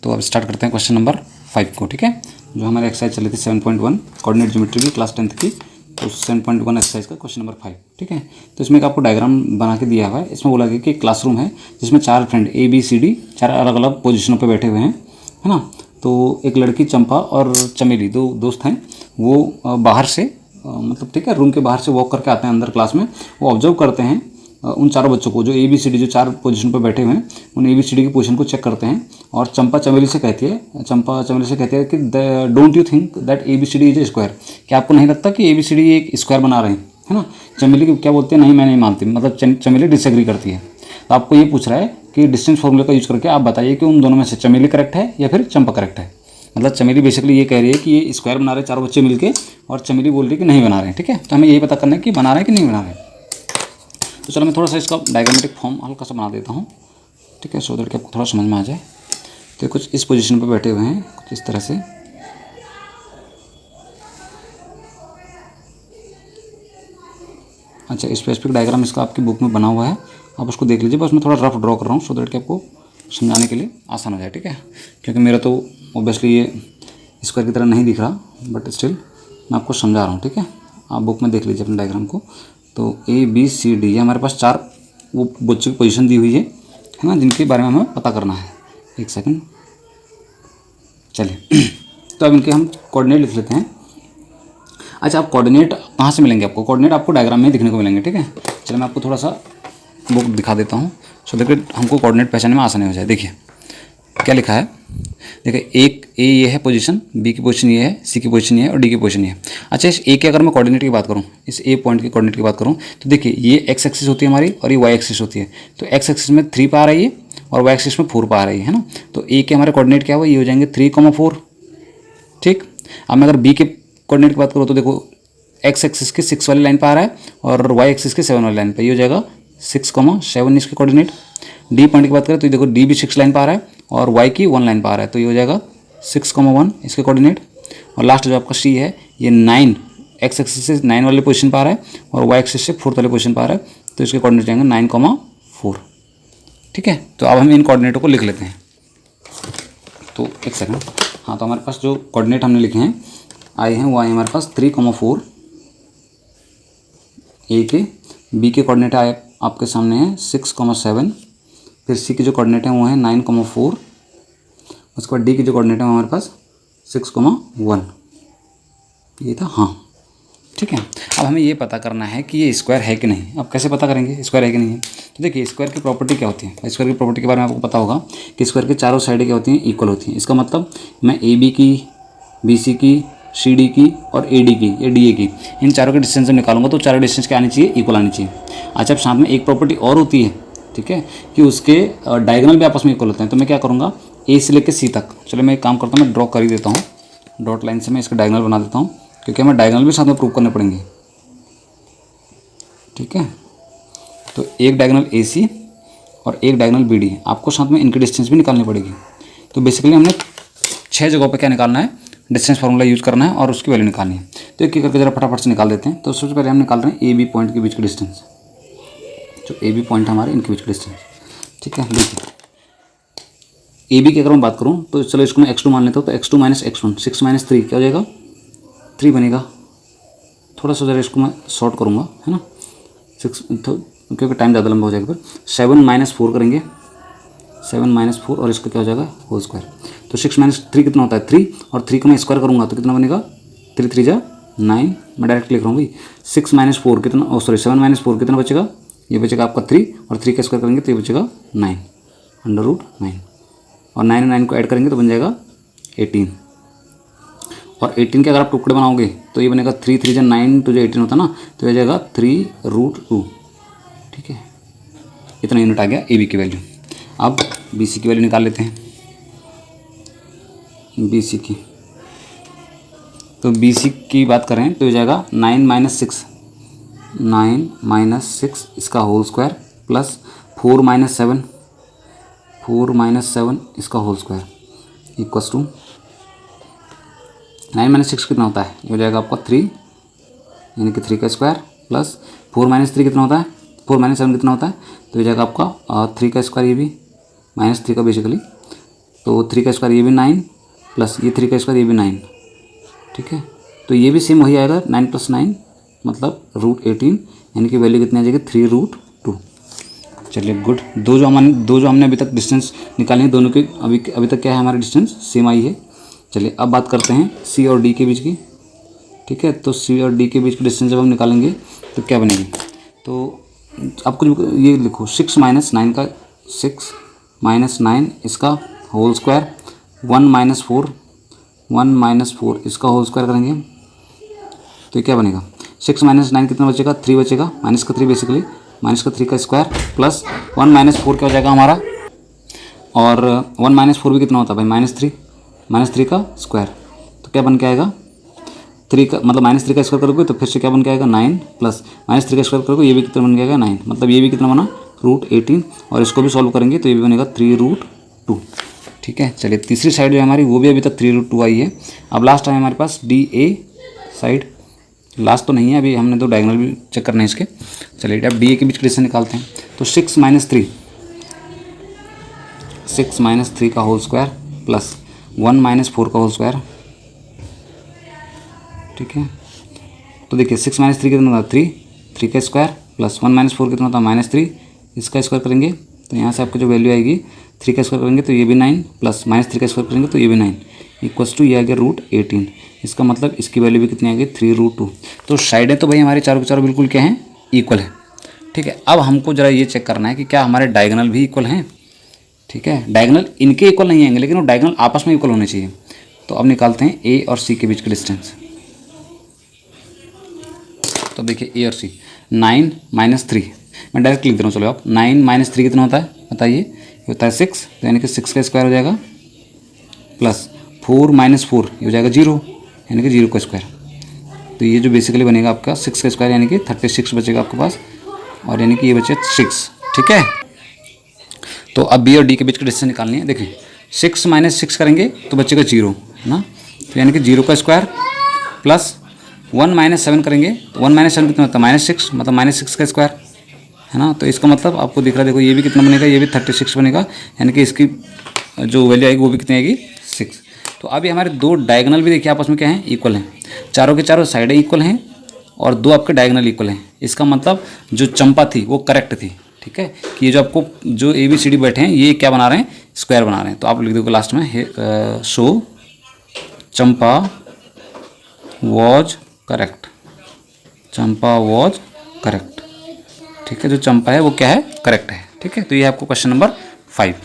तो अब स्टार्ट करते हैं क्वेश्चन नंबर 5 को। ठीक है, जो हमारी एक्सरसाइज चली थी 7.1 कोऑर्डिनेट ज्योमेट्री की क्लास 10th की, तो 7.1 एक्सरसाइज का क्वेश्चन नंबर 5। ठीक है, तो इसमें एक आपको डायग्राम बना के दिया हुआ है। इसमें बोला गया कि क्लासरूम है जिसमें 4 फ्रेंड ABCD 4 अलग अलग पोजिशनों पर बैठे हुए हैं, है ना। तो एक लड़की चंपा और चमेली 2 दोस्त हैं, वो बाहर से मतलब ठीक है रूम के बाहर से वॉक करके आते हैं अंदर क्लास में। वो ऑब्जर्व करते हैं उन चारों बच्चों को जो ABCD जो 4 पोजीशन पर बैठे हुए हैं, उन ABCD की पोजीशन को चेक करते हैं। और चंपा चमेली से कहती है कि don't you think that ABCD is a square, क्या आपको नहीं लगता कि ABCD एक स्क्वायर बना रहे हैं, है ना। चमेली क्या बोलते हैं, नहीं मैं नहीं मानती, मतलब चमेली डिसएग्री करती है। तो आपको ये पूछ रहा है कि डिस्टेंस फॉर्मूले का यूज करके आप बताइए कि उन दोनों में से चमेली करेक्ट है या फिर चंपा करेक्ट है। मतलब चमेली बेसिकली ये कह रही है कि ये स्क्वायर बना रहे हैं 4 बच्चे मिलके, और चमेली बोल रही है कि नहीं बना रहे हैं। ठीक है, तो हमें यही पता करना है कि बना रहे हैं कि नहीं बना रहे हैं। तो चलो मैं थोड़ा सा इसका डायग्रामेटिक फॉर्म हल्का सा बना देता हूँ। ठीक है, सो दैट कि आपको थोड़ा समझ में आ जाए। तो कुछ इस पोजीशन पे बैठे हुए हैं, कुछ इस तरह से। अच्छा, स्पेसिफिक डायग्राम इसका आपकी बुक में बना हुआ है, आप उसको देख लीजिए। बस मैं थोड़ा रफ ड्रॉ कर रहा हूँ सो दैट कि आपको समझाने के लिए आसान हो जाए। ठीक है, क्योंकि मेरा तो ऑब्वियसली ये स्क्वायर की तरह नहीं दिख रहा, बट स्टिल मैं आपको समझा रहा हूँ। ठीक है, आप बुक में देख लीजिए अपने डायग्राम को। तो ABCD ये हमारे पास 4 वो बच्चों की पोजीशन दी हुई है ना, जिनके बारे में हमें पता करना है। एक सेकंड, चलिए तो अब इनके हम कोऑर्डिनेट लिख लेते हैं। अच्छा, आप कोऑर्डिनेट कहाँ से मिलेंगे आपको? कोऑर्डिनेट आपको डायग्राम में दिखने को मिलेंगे। ठीक है, चलिए मैं आपको थोड़ा सा बुक दिखा देता हूँ सो देखिए हमको कोऑर्डिनेट पहचानने में आसानी हो जाए। देखिए क्या लिखा है, देखिए एक A ये है पोजीशन, B की पोजीशन ये है, C की पोजीशन ये है और D की पोजीशन ये है। अच्छा, इस A के अगर मैं कोऑर्डिनेट की बात करूँ, इस A पॉइंट की कोऑर्डिनेट की बात करूँ, तो देखिए ये X एक्सिस होती है हमारी और ये Y एक्सिस होती है। तो X एक्सिस में 3 पा रही है और Y एक्सिस में 4 पा रही है ना। तो A के हमारे कोऑर्डिनेट क्या हुआ, ये हो जाएंगे 3,4। ठीक, अब मैं अगर B के कोऑर्डिनेट की बात करूँ तो देखो X एक्सिस की 6 वाली लाइन पर आ रहा है और Y एक्सिस की 7 वाली लाइन पर, ये हो जाएगा 6,7 इसके कोऑर्डिनेट। D पॉइंट की बात करें तो देखो D भी 6 लाइन पर आ रहा है और Y की 1 लाइन पर आ रहा है, तो ये हो जाएगा 6,1 इसके कोऑर्डिनेट। और लास्ट जो आपका C है ये 9 X एक्सिस से 9 वाले पोजीशन पर आ रहा है और Y एक्सिस से 4th वाले पोजीशन पर आ रहा है, तो इसके कोऑर्डिनेट जाएंगे 9,4। ठीक है, तो अब हम इन कोऑर्डिनेटों को लिख लेते हैं। तो एक सेकंड, हाँ, तो हमारे पास जो कोऑर्डिनेट हमने लिखे हैं आए हैं वो आए हमारे पास 3,4 A के। B के कोऑर्डिनेट आए आपके सामने हैं 6,7। फिर C के जो कोऑर्डिनेट हैं वो हैं 9,4। उसके बाद D की जो कोऑर्डिनेट है हमारे पास 6,1 ये था। हाँ ठीक है, अब हमें ये पता करना है कि ये स्क्वायर है कि नहीं। अब कैसे पता करेंगे स्क्वायर है कि नहीं है? तो देखिए स्क्वायर की प्रॉपर्टी क्या होती है। स्क्वायर की प्रॉपर्टी के बारे में आपको पता होगा कि स्क्वायर की चारों साइडें क्या होती हैं, इक्वल होती हैं। इसका मतलब मैं AB की, BC की, CD की और AD की या DA की, इन चारों के डिस्टेंस निकालूंगा तो चारों डिस्टेंस क्या आनी चाहिए, इक्वल आनी चाहिए। अच्छा, अब साथ में एक प्रॉपर्टी और होती है, ठीक है, कि उसके डायगोनल भी आपस में इक्वल होते हैं। तो मैं क्या करूँगा, A से लेकर C तक, चलो मैं एक काम करता हूँ, मैं ड्रॉ कर ही देता हूँ। डॉट लाइन से मैं इसका डायगोनल बना देता हूँ क्योंकि हमें डायगोनल भी साथ में प्रूव करने पड़ेंगे। ठीक है, तो एक डायगोनल AC और एक डायगोनल BD, आपको साथ में इनकी डिस्टेंस भी निकालनी पड़ेगी। तो बेसिकली हमने 6 जगहों पे क्या निकालना है, डिस्टेंस फार्मूला यूज़ करना है और उसकी वैल्यू निकालनी है। तो एक एक करके जरा फटाफट से निकाल देते हैं। तो सबसे पहले हम निकाल रहे हैं AB पॉइंट के बीच की डिस्टेंस, जो AB पॉइंट हमारे इनके बीच की डिस्टेंस। ठीक है, देखिए AB की अगर मैं बात करूँ तो चलो इसको मैं x2 मान लेता हूँ। तो x2 माइनस x1, 6 माइनस 3 क्या हो जाएगा, 3 बनेगा। थोड़ा सा जरा इसको मैं शॉर्ट करूँगा, है ना, 6 क्योंकि टाइम ज़्यादा लंबा हो जाएगा। फिर 7 माइनस 4 करेंगे, 7 माइनस 4 और इसका क्या हो जाएगा, होल स्क्वायर। तो 6 माइनस 3 कितना होता है, 3, और 3 को मैं स्क्वायर करूँगा तो कितना बनेगा, 3 3 जा 9। मैं डायरेक्ट लिख रहा हूँ भाई। 6 माइनस 4 कितना, सॉरी 7 माइनस 4 कितना बचेगा, ये बचेगा आपका 3, और 3 का स्क्वायर करेंगे तो ये बचेगा 9 √9, और 9 और 9 को ऐड करेंगे तो बन जाएगा 18। और 18 के अगर आप टुकड़े बनाओगे तो ये बनेगा 3 3 जा 9 तो जो 18 होता है ना, तो ये जाएगा 3√2। ठीक है, इतना यूनिट आ गया AB की वैल्यू। अब BC की वैल्यू निकाल लेते हैं। BC की, तो BC की बात करें तो ये जाएगा 9 माइनस 6, 9 माइनस 6 इसका whole square plus 4 minus 7, 4 minus 7 इसका whole square equals to 9 minus 6 कितना होता है, ये हो जाएगा आपका 3, यानी कि 3 का स्क्वायर प्लस 4 माइनस 3 कितना होता है, 4 माइनस 7 कितना होता है, तो ये जाएगा आपका 3 का स्क्वायर, ये भी माइनस 3 का बेसिकली तो 3 का स्क्वायर ये भी 9 प्लस ये 3 का स्क्वायर ये भी 9, ठीक है। तो ये भी सेम वही आएगा 9 + 9 मतलब √18, यानी कि वैल्यू कितनी आ जाएगी 3√2। चलिए गुड। दो जो हमने अभी तक डिस्टेंस निकाले हैं दोनों के अभी तक क्या है हमारा डिस्टेंस सेम आई है। चलिए अब बात करते हैं सी और डी के बीच की, ठीक है। तो सी और डी के बीच की डिस्टेंस जब हम निकालेंगे तो क्या बनेगी, तो आपको ये लिखो 6 - 9 का 6 - 9 इसका होल स्क्वायर 1 - 4 इसका होल स्क्वायर करेंगे तो क्या बनेगा 6 - 9 कितना बचेगा 3 बचेगा, माइनस का 3 बेसिकली, माइनस का 3 का स्क्वायर प्लस 1 - 4 क्या हो जाएगा हमारा, और 1 - 4 भी कितना होता है भाई -3 का स्क्वायर। तो क्या बन के आएगा 3 का मतलब -3 का स्क्वायर करोगे तो फिर से क्या बन के आएगा 9 प्लस -3 का स्क्वायर करोगे ये भी कितना बन के आएगा 9, मतलब ये भी कितना बना √18, और इसको भी सॉल्व करेंगे तो ये भी बनेगा 3√2, ठीक है। चलिए तीसरी साइड जो है हमारी वो भी अभी तक 3√2 आई है। अब लास्ट है हमारे पास DA साइड, लास्ट तो नहीं है, अभी हमने तो डायगोनल भी चेक करना है इसके। चलिए अब DA के बीच डिस्टेंस निकालते हैं। तो 6 - 3 का होल स्क्वायर प्लस 1 - 4 का होल स्क्वायर, ठीक है। तो देखिए 6 - 3 कितना होता है 3 का स्क्वायर प्लस 1 - 4 कितना होता है -3, इसका स्क्वायर करेंगे तो यहाँ से आपको जो वैल्यू आएगी 3 का स्क्वायर करेंगे तो ये भी 9 प्लस -3 का स्क्वायर करेंगे तो ये भी 9 इक्वल्स टू ये आ गया √18। इसका मतलब इसकी वैल्यू भी कितनी आ गई 3√2। तो साइडें तो भाई हमारे चारों के चारों बिल्कुल क्या हैं इक्वल है, ठीक है। अब हमको ज़रा ये चेक करना है कि क्या हमारे डायगोनल भी इक्वल हैं, ठीक है। डायगोनल इनके इक्वल नहीं आएंगे लेकिन वो डायगोनल आपस में इक्वल होने चाहिए। तो अब निकालते हैं A और C के बीच का डिस्टेंस। तो देखिए A और C 9 - 3 मैं डायरेक्ट लिख दे रहा हूँ, चलो आप 9 - 3 कितना होता है बताइए, ये होता है 6, तो यानी कि 6 का स्क्वायर हो जाएगा प्लस 4 - 4 ये हो जाएगा 0, यानी कि 0 का स्क्वायर। तो ये जो बेसिकली बनेगा आपका 6 का स्क्वायर यानी कि 36 बचेगा आपके पास, और यानी कि ये बचे 6, ठीक है। तो अब B और D के बीच की डिस्टेंस निकालनी है। देखिए 6 - 6 करेंगे तो बचेगा 0 है ना, तो यानी कि 0 का स्क्वायर प्लस 1 - 7 करेंगे तो 1 - 7 कितना होता है -6, मतलब -6 का स्क्वायर है ना। तो इसका मतलब आपको दिख रहा है, देखो ये भी कितना बनेगा, ये भी 36 बनेगा, यानी कि इसकी जो वैल्यू आएगी वो भी कितनी आएगी 6। तो अभी हमारे दो डायगोनल भी देखिए आपस में क्या हैं इक्वल हैं, चारों के चारों साइडें इक्वल हैं और दो आपके डायगोनल इक्वल हैं। इसका मतलब जो चंपा थी वो करेक्ट थी, ठीक है, कि ये जो आपको जो ABCD बैठे हैं ये क्या बना रहे हैं स्क्वायर बना रहे हैं। तो आप लिख दोगे लास्ट में so Champa was correct, Champa was correct, ठीक है। जो चंपा है वो क्या है करेक्ट है, ठीक है। तो ये आपको क्वेश्चन नंबर 5।